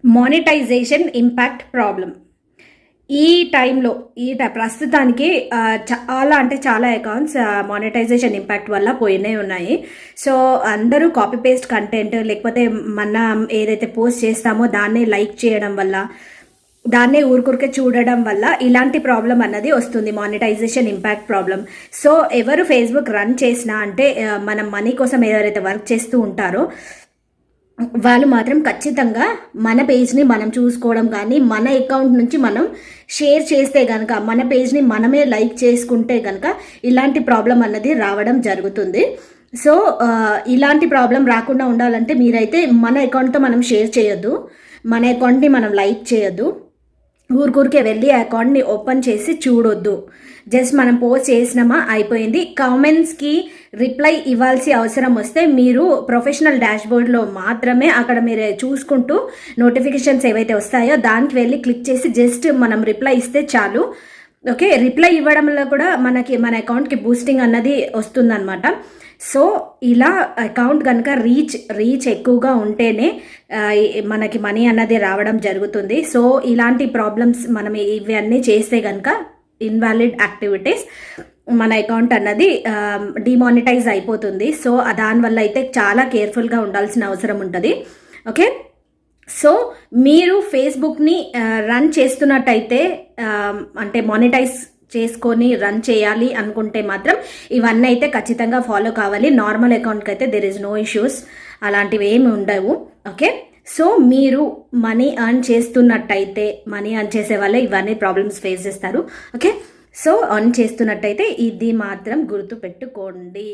Monetisation impact problem. ఈ టైంలో ప్రస్తుతానికి చాలా అంటే చాలా అకౌంట్స్ మానిటైజేషన్ ఇంపాక్ట్ వల్ల పోయినే ఉన్నాయి. సో అందరూ కాపీ పేస్ట్ కంటెంట్ లేకపోతే మనం ఏదైతే పోస్ట్ చేస్తామో దాన్నే లైక్ చేయడం వల్ల, దాన్నే ఊరికే చూడడం వల్ల ఇలాంటి ప్రాబ్లం అన్నది వస్తుంది, మానిటైజేషన్ ఇంపాక్ట్ ప్రాబ్లం. సో ఎవరు ఫేస్బుక్ రన్ చేసినా అంటే మనం మనీ కోసం ఎవరైతే వర్క్ చేస్తూ ఉంటారో వాళ్ళు మాత్రం ఖచ్చితంగా మన పేజ్ని మనం చూసుకోవడం కానీ, మన అకౌంట్ నుంచి మనం షేర్ చేస్తే కనుక, మన పేజ్ని మనమే లైక్ చేసుకుంటే కనుక ఇలాంటి ప్రాబ్లం అన్నది రావడం జరుగుతుంది. సో ఇలాంటి ప్రాబ్లం రాకుండా ఉండాలంటే మీరైతే మన అకౌంట్తో మనం షేర్ చేయొద్దు, మన అకౌంట్ని మనం లైక్ చేయొద్దు, ఊరికే వెళ్ళి అకౌంట్ని ఓపెన్ చేసి చూడొద్దు. జస్ట్ మనం పోస్ట్ చేసినామా అయిపోయింది. కామెంట్స్కి రిప్లై ఇవ్వాల్సి అవసరం వస్తే మీరు ప్రొఫెషనల్ డాష్బోర్డ్లో మాత్రమే అక్కడ మీరు చూసుకుంటూ నోటిఫికేషన్స్ ఏవైతే వస్తాయో దానికి వెళ్ళి క్లిక్ చేసి జస్ట్ మనం రిప్లై ఇస్తే చాలు. ఓకే, రిప్లై ఇవ్వడంలో కూడా మన అకౌంట్కి బూస్టింగ్ అన్నది వస్తుందన్నమాట. సో ఇలా అకౌంట్ కనుక రీచ్ ఎక్కువగా ఉంటేనే మనకి మనీ అన్నది రావడం జరుగుతుంది. సో ఇలాంటి ప్రాబ్లమ్స్ మనం ఇవన్నీ చేస్తే కనుక ఇన్వాలిడ్ యాక్టివిటీస్ మన అకౌంట్ అన్నది డిమానిటైజ్ అయిపోతుంది. సో దానివల్ల అయితే చాలా కేర్ఫుల్గా ఉండాల్సిన అవసరం ఉంటుంది. ఓకే, సో మీరు ఫేస్బుక్ని రన్ చేస్తున్నట్టయితే అంటే మానిటైజ్ చేసుకొని రన్ చేయాలి అనుకుంటే మాత్రం ఇవన్నీ అయితే ఖచ్చితంగా ఫాలో కావాలి. నార్మల్ అకౌంట్కి అయితే దెర్ ఇస్ నో ఇష్యూస్, అలాంటివి ఏమి ఉండవు. ఓకే, సో మీరు మనీ ఎర్న్ చేస్తున్నట్టయితే, మనీ ఎర్న్ చేసే వాళ్ళే ఇవన్నీ ప్రాబ్లమ్స్ ఫేస్ చేస్తారు. ఓకే, సో ఎర్న్ చేస్తున్నట్టయితే ఇది మాత్రం గుర్తుపెట్టుకోండి.